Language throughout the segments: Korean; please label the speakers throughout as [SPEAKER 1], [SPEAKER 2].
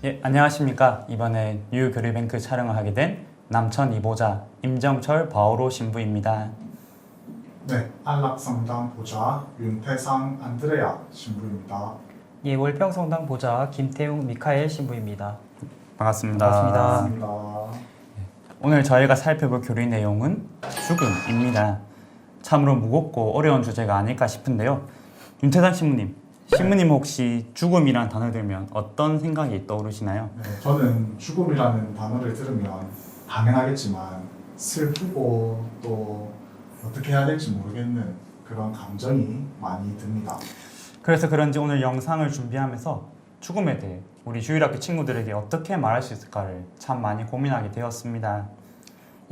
[SPEAKER 1] 예, 안녕하십니까. 이번에 뉴교류뱅크 촬영을 하게 된 남천 이보자 임정철 바오로 신부입니다.
[SPEAKER 2] 네, 안락성당 보좌 윤태상 안드레아 신부입니다.
[SPEAKER 3] 예, 월평성당 보좌 김태웅 미카엘 신부입니다.
[SPEAKER 1] 반갑습니다.
[SPEAKER 3] 반갑습니다.
[SPEAKER 2] 반갑습니다.
[SPEAKER 1] 오늘 저희가 살펴볼 교리 내용은 죽음입니다. 참으로 무겁고 어려운 주제가 아닐까 싶은데요. 윤태상 신부님 혹시 죽음이란 단어 들면 어떤 생각이 떠오르시나요?
[SPEAKER 2] 네, 저는 죽음이라는 단어를 들으면 당연하겠지만 슬프고 또 어떻게 해야 될지 모르겠는 그런 감정이 많이 듭니다.
[SPEAKER 1] 그래서 그런지 오늘 영상을 준비하면서 죽음에 대해 우리 주일학교 친구들에게 어떻게 말할 수 있을까를 참 많이 고민하게 되었습니다.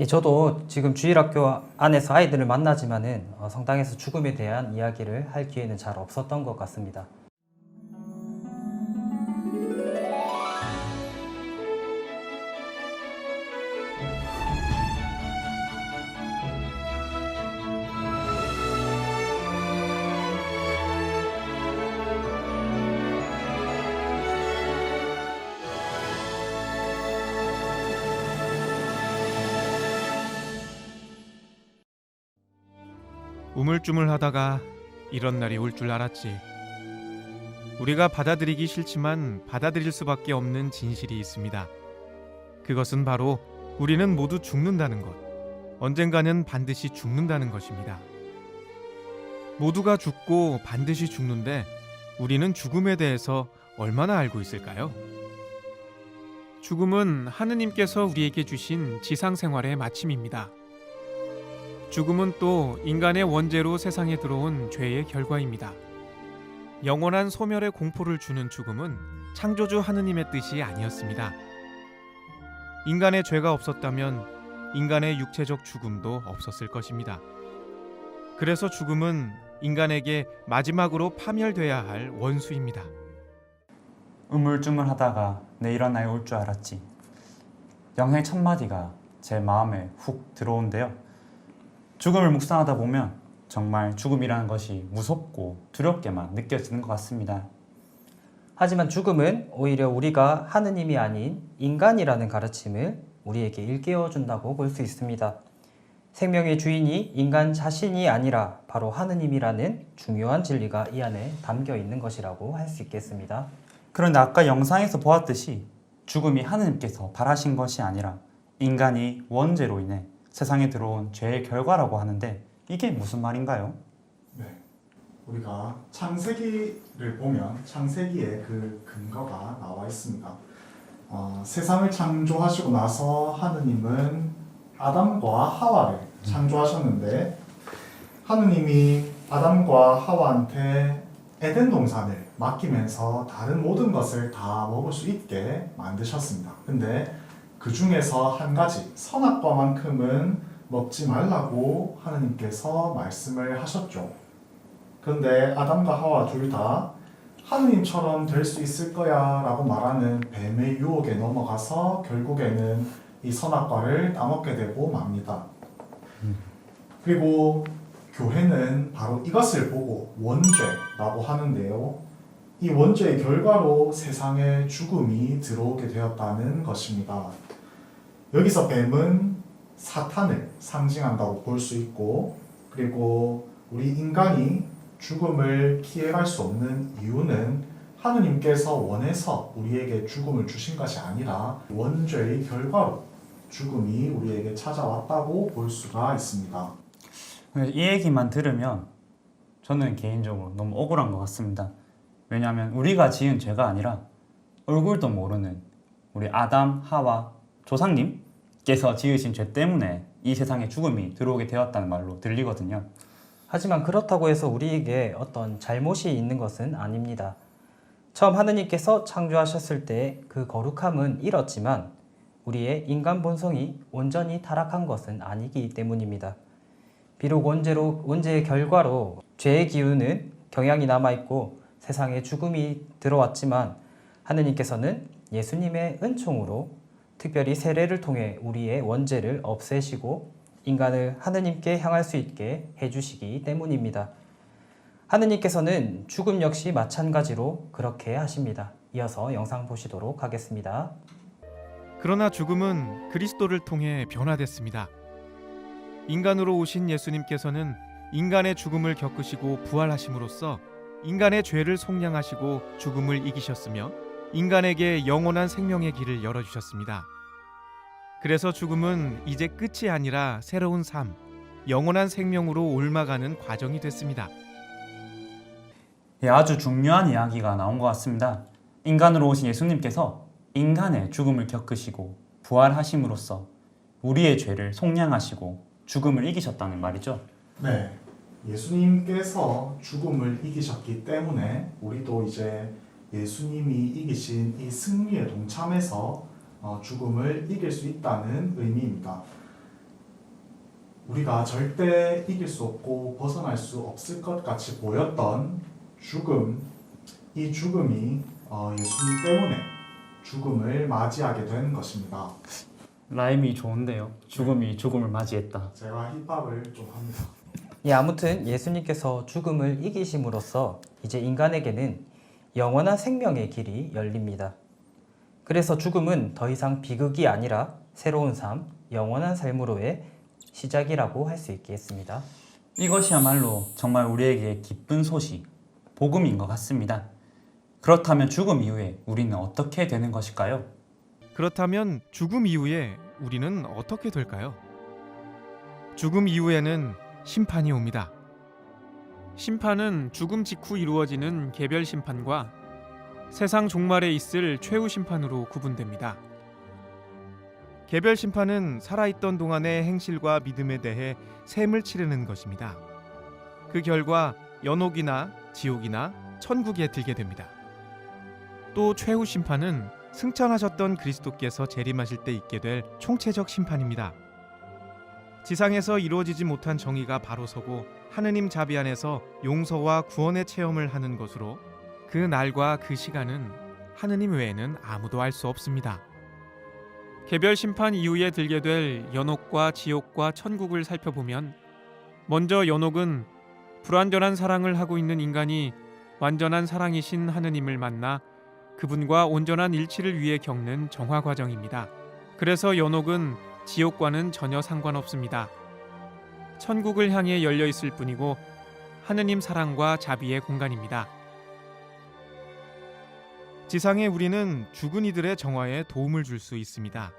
[SPEAKER 3] 예, 저도 지금 주일학교 안에서 아이들을 만나지만은 성당에서 죽음에 대한 이야기를 할 기회는 잘 없었던 것 같습니다.
[SPEAKER 4] 우물쭈물하다가 이런 날이 올 줄 알았지. 우리가 받아들이기 싫지만 받아들일 수밖에 없는 진실이 있습니다. 그것은 바로 우리는 모두 죽는다는 것. 언젠가는 반드시 죽는다는 것입니다. 모두가 죽고 반드시 죽는데 우리는 죽음에 대해서 얼마나 알고 있을까요? 죽음은 하느님께서 우리에게 주신 지상생활의 마침입니다. 죽음은 또 인간의 원죄로 세상에 들어온 죄의 결과입니다. 영원한 소멸의 공포를 주는 죽음은 창조주 하느님의 뜻이 아니었습니다. 인간의 죄가 없었다면 인간의 육체적 죽음도 없었을 것입니다. 그래서 죽음은 인간에게 마지막으로 파멸돼야 할 원수입니다.
[SPEAKER 1] 우물쭈물하다가 내 이런 날이 올 줄 알았지. 영상의 첫 마디가 제 마음에 훅 들어온데요. 죽음을 묵상하다 보면 정말 죽음이라는 것이 무섭고 두렵게만 느껴지는 것 같습니다.
[SPEAKER 3] 하지만 죽음은 오히려 우리가 하느님이 아닌 인간이라는 가르침을 우리에게 일깨워 준다고 볼 수 있습니다. 생명의 주인이 인간 자신이 아니라 바로 하느님이라는 중요한 진리가 이 안에 담겨 있는 것이라고 할 수 있겠습니다.
[SPEAKER 1] 그런데 아까 영상에서 보았듯이 죽음이 하느님께서 바라신 것이 아니라 인간이 원죄로 인해 세상에 들어온 죄의 결과라고 하는데 이게 무슨 말인가요?
[SPEAKER 2] 네, 우리가 창세기를 보면 창세기에 그 근거가 나와 있습니다. 세상을 창조하시고 나서 하느님은 아담과 하와를 창조하셨는데 하느님이 아담과 하와한테 에덴 동산을 맡기면서 다른 모든 것을 다 먹을 수 있게 만드셨습니다. 근데 그 중에서 한 가지 선악과만큼은 먹지 말라고 하느님께서 말씀을 하셨죠. 그런데 아담과 하와 둘 다 하느님처럼 될 수 있을 거야 라고 말하는 뱀의 유혹에 넘어가서 결국에는 이 선악과를 따먹게 되고 맙니다. 그리고 교회는 바로 이것을 보고 원죄라고 하는데요. 이 원죄의 결과로 세상에 죽음이 들어오게 되었다는 것입니다. 여기서 뱀은 사탄을 상징한다고 볼 수 있고, 그리고 우리 인간이 죽음을 피해갈 수 없는 이유는 하느님께서 원해서 우리에게 죽음을 주신 것이 아니라 원죄의 결과로 죽음이 우리에게 찾아왔다고 볼 수가 있습니다.
[SPEAKER 1] 이 얘기만 들으면 저는 개인적으로 너무 억울한 것 같습니다. 왜냐하면 우리가 지은 죄가 아니라 얼굴도 모르는 우리 아담, 하와, 조상님께서 지으신 죄 때문에 이 세상에 죽음이 들어오게 되었다는 말로 들리거든요.
[SPEAKER 3] 하지만 그렇다고 해서 우리에게 어떤 잘못이 있는 것은 아닙니다. 처음 하느님께서 창조하셨을 때 그 거룩함은 잃었지만 우리의 인간 본성이 온전히 타락한 것은 아니기 때문입니다. 비록 원죄의 결과로 죄의 기운은 경향이 남아있고 세상에 죽음이 들어왔지만 하느님께서는 예수님의 은총으로 특별히 세례를 통해 우리의 원죄를 없애시고 인간을 하느님께 향할 수 있게 해주시기 때문입니다. 하느님께서는 죽음 역시 마찬가지로 그렇게 하십니다. 이어서 영상 보시도록 하겠습니다.
[SPEAKER 4] 그러나 죽음은 그리스도를 통해 변화됐습니다. 인간으로 오신 예수님께서는 인간의 죽음을 겪으시고 부활하심으로써 인간의 죄를 속량하시고 죽음을 이기셨으며 인간에게 영원한 생명의 길을 열어주셨습니다. 그래서 죽음은 이제 끝이 아니라 새로운 삶, 영원한 생명으로 옮아가는 과정이 됐습니다.
[SPEAKER 1] 예, 아주 중요한 이야기가 나온 것 같습니다. 인간으로 오신 예수님께서 인간의 죽음을 겪으시고 부활하심으로써 우리의 죄를 속량하시고 죽음을 이기셨다는 말이죠.
[SPEAKER 2] 네, 예수님께서 죽음을 이기셨기 때문에 우리도 이제 예수님이 이기신 이 승리에 동참해서 죽음을 이길 수 있다는 의미입니다. 우리가 절대 이길 수 없고 벗어날 수 없을 것 같이 보였던 죽음, 이 죽음이 예수님 때문에 죽음을 맞이하게 된 것입니다.
[SPEAKER 1] 라임이 좋은데요. 죽음이 죽음을 맞이했다.
[SPEAKER 2] 제가 힙합을 좀 합니다.
[SPEAKER 3] 예, 아무튼 예수님께서 죽음을 이기심으로써 이제 인간에게는 영원한 생명의 길이 열립니다. 그래서 죽음은 더 이상 비극이 아니라 새로운 삶, 영원한 삶으로의 시작이라고 할 수 있겠습니다.
[SPEAKER 1] 이것이야말로 정말 우리에게 기쁜 소식, 복음인 것 같습니다. 그렇다면 죽음 이후에 우리는 어떻게 되는 것일까요?
[SPEAKER 4] 그렇다면 죽음 이후에 우리는 어떻게 될까요? 죽음 이후에는 심판이 옵니다. 심판은 죽음 직후 이루어지는 개별 심판과 세상 종말에 있을 최후 심판으로 구분됩니다. 개별 심판은 살아있던 동안의 행실과 믿음에 대해 셈을 치르는 것입니다. 그 결과 연옥이나 지옥이나 천국에 들게 됩니다. 또 최후 심판은 승천하셨던 그리스도께서 재림하실 때 있게 될 총체적 심판입니다. 지상에서 이루어지지 못한 정의가 바로 서고 하느님 자비 안에서 용서와 구원의 체험을 하는 것으로 그 날과 그 시간은 하느님 외에는 아무도 알 수 없습니다. 개별 심판 이후에 들게 될 연옥과 지옥과 천국을 살펴보면 먼저 연옥은 불완전한 사랑을 하고 있는 인간이 완전한 사랑이신 하느님을 만나 그분과 온전한 일치를 위해 겪는 정화 과정입니다. 그래서 연옥은 지옥과는 전혀 상관없습니다. 천국을 향해 열려 있을 뿐이고 하느님 사랑과 자비의 공간입니다. 지상에 우리는 죽은 이들의 정화에 도움을 줄 수 있습니다.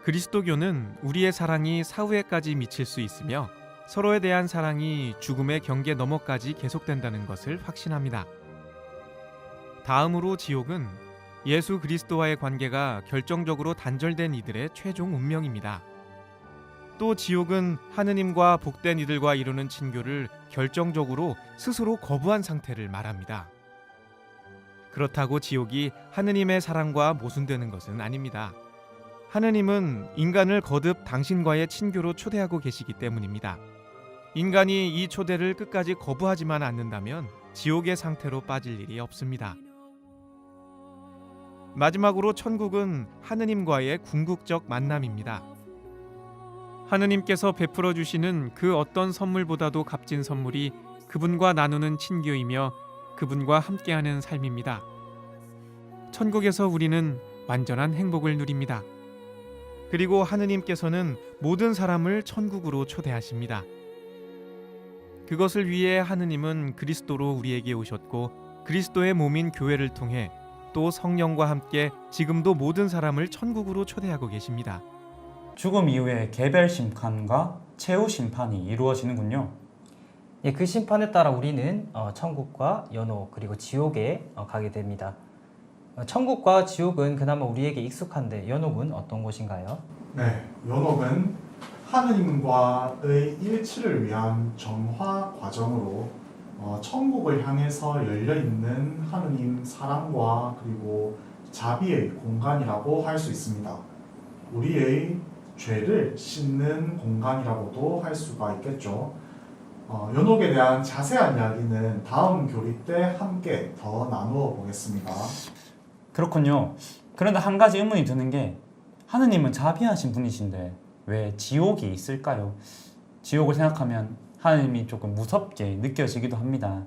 [SPEAKER 4] 그리스도교는 우리의 사랑이 사후에까지 미칠 수 있으며 서로에 대한 사랑이 죽음의 경계 너머까지 계속된다는 것을 확신합니다. 다음으로 지옥은 예수 그리스도와의 관계가 결정적으로 단절된 이들의 최종 운명입니다. 또 지옥은 하느님과 복된 이들과 이루는 친교를 결정적으로 스스로 거부한 상태를 말합니다. 그렇다고 지옥이 하느님의 사랑과 모순되는 것은 아닙니다. 하느님은 인간을 거듭 당신과의 친교로 초대하고 계시기 때문입니다. 인간이 이 초대를 끝까지 거부하지만 않는다면 지옥의 상태로 빠질 일이 없습니다. 마지막으로 천국은 하느님과의 궁극적 만남입니다. 하느님께서 베풀어 주시는 그 어떤 선물보다도 값진 선물이 그분과 나누는 친교이며 그분과 함께하는 삶입니다. 천국에서 우리는 완전한 행복을 누립니다. 그리고 하느님께서는 모든 사람을 천국으로 초대하십니다. 그것을 위해 하느님은 그리스도로 우리에게 오셨고 그리스도의 몸인 교회를 통해 또 성령과 함께 지금도 모든 사람을 천국으로 초대하고 계십니다.
[SPEAKER 1] 죽음 이후에 개별 심판과 최후 심판이 이루어지는군요.
[SPEAKER 3] 예, 그 심판에 따라 우리는 천국과 연옥 그리고 지옥에 가게 됩니다. 천국과 지옥은 그나마 우리에게 익숙한데 연옥은 어떤 곳인가요?
[SPEAKER 2] 네, 연옥은 하느님과의 일치를 위한 정화 과정으로 천국을 향해서 열려있는 하느님 사랑과 그리고 자비의 공간이라고 할 수 있습니다. 우리의 죄를 씻는 공간이라고도 할 수가 있겠죠. 연옥에 대한 자세한 이야기는 다음 교리 때 함께 더 나누어 보겠습니다.
[SPEAKER 1] 그렇군요. 그런데 한 가지 의문이 드는 게 하느님은 자비하신 분이신데 왜 지옥이 있을까요? 지옥을 생각하면 하느님이 조금 무섭게 느껴지기도 합니다.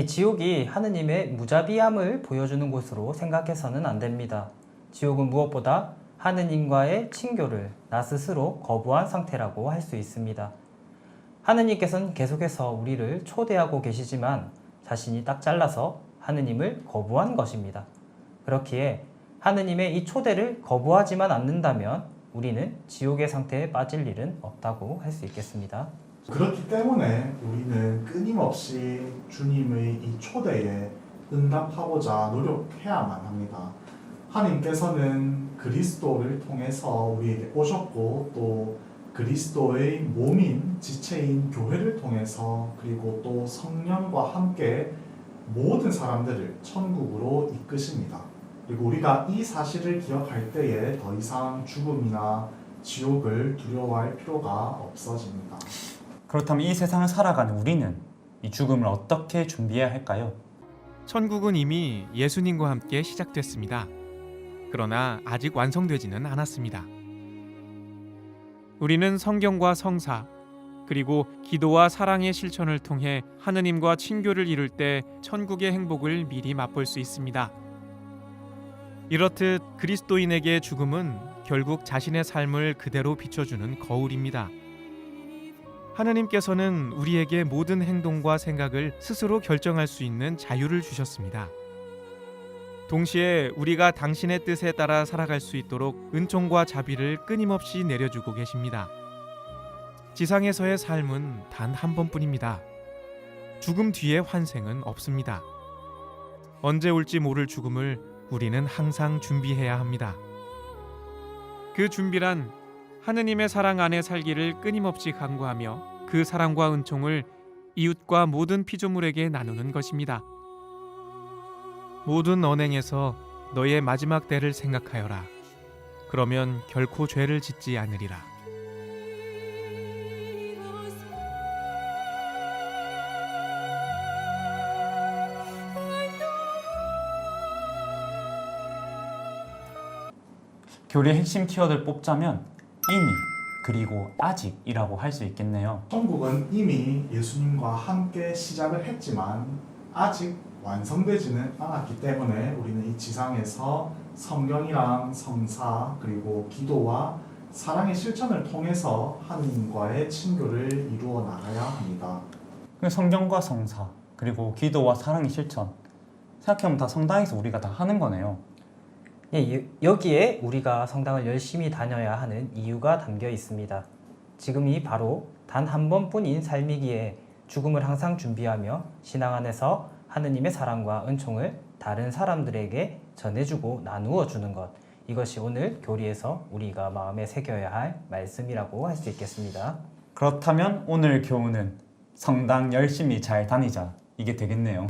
[SPEAKER 3] 지옥이 하느님의 무자비함을 보여주는 곳으로 생각해서는 안 됩니다. 지옥은 무엇보다 하느님과의 친교를 나 스스로 거부한 상태라고 할 수 있습니다. 하느님께서는 계속해서 우리를 초대하고 계시지만 자신이 딱 잘라서 하느님을 거부한 것입니다. 그렇기에 하느님의 이 초대를 거부하지만 않는다면 우리는 지옥의 상태에 빠질 일은 없다고 할 수 있겠습니다.
[SPEAKER 2] 그렇기 때문에 우리는 끊임없이 주님의 이 초대에 응답하고자 노력해야만 합니다. 하나님께서는 그리스도를 통해서 우리에게 오셨고 또 그리스도의 몸인 지체인 교회를 통해서 그리고 또 성령과 함께 모든 사람들을 천국으로 이끄십니다. 그리고 우리가 이 사실을 기억할 때에 더 이상 죽음이나 지옥을 두려워할 필요가 없어집니다.
[SPEAKER 1] 그렇다면 이 세상을 살아가는 우리는 이 죽음을 어떻게 준비해야 할까요?
[SPEAKER 4] 천국은 이미 예수님과 함께 시작됐습니다. 그러나 아직 완성되지는 않았습니다. 우리는 성경과 성사, 그리고 기도와 사랑의 실천을 통해 하느님과 친교를 이룰 때 천국의 행복을 미리 맛볼 수 있습니다. 이렇듯 그리스도인에게 죽음은 결국 자신의 삶을 그대로 비춰주는 거울입니다. 하느님께서는 우리에게 모든 행동과 생각을 스스로 결정할 수 있는 자유를 주셨습니다. 동시에 우리가 당신의 뜻에 따라 살아갈 수 있도록 은총과 자비를 끊임없이 내려주고 계십니다. 지상에서의 삶은 단 한 번뿐입니다. 죽음 뒤에 환생은 없습니다. 언제 올지 모를 죽음을 우리는 항상 준비해야 합니다. 그 준비란 하느님의 사랑 안에 살기를 끊임없이 간구하며 그 사랑과 은총을 이웃과 모든 피조물에게 나누는 것입니다. 모든 언행에서 너의 마지막 때를 생각하여라. 그러면 결코 죄를 짓지 않으리라.
[SPEAKER 1] 교리의 핵심 키워드를 뽑자면 이미 그리고 아직이라고 할 수 있겠네요.
[SPEAKER 2] 천국은 이미 예수님과 함께 시작을 했지만 아직 완성되지는 않았기 때문에 우리는 이 지상에서 성령이랑 성사 그리고 기도와 사랑의 실천을 통해서 하느님과의 친교를 이루어 나가야 합니다.
[SPEAKER 1] 성경과 성사 그리고 기도와 사랑의 실천 생각해보면 다 성당에서 우리가 다 하는 거네요.
[SPEAKER 3] 여기에 우리가 성당을 열심히 다녀야 하는 이유가 담겨 있습니다. 지금이 바로 단 한 번뿐인 삶이기에 죽음을 항상 준비하며 신앙 안에서 하느님의 사랑과 은총을 다른 사람들에게 전해주고 나누어 주는 것, 이것이 오늘 교리에서 우리가 마음에 새겨야 할 말씀이라고 할 수 있겠습니다.
[SPEAKER 1] 그렇다면 오늘 교훈은 성당 열심히 잘 다니자, 이게 되겠네요.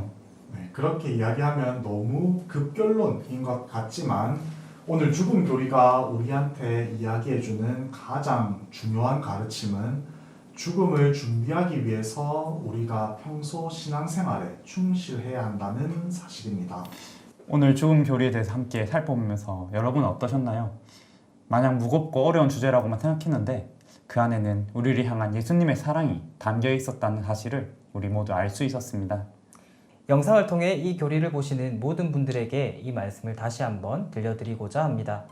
[SPEAKER 2] 네, 그렇게 이야기하면 너무 급결론인 것 같지만 오늘 죽음 교리가 우리한테 이야기해주는 가장 중요한 가르침은 죽음을 준비하기 위해서 우리가 평소 신앙생활에 충실해야 한다는 사실입니다.
[SPEAKER 1] 오늘 죽음 교리에 대해서 함께 살펴보면서 여러분은 어떠셨나요? 마냥 무겁고 어려운 주제라고만 생각했는데 그 안에는 우리를 향한 예수님의 사랑이 담겨 있었다는 사실을 우리 모두 알 수 있었습니다.
[SPEAKER 3] 영상을 통해 이 교리를 보시는 모든 분들에게 이 말씀을 다시 한번 들려드리고자 합니다.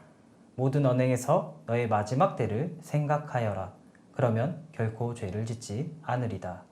[SPEAKER 3] 모든 언행에서 너의 마지막 때를 생각하여라. 그러면 결코 죄를 짓지 않으리다.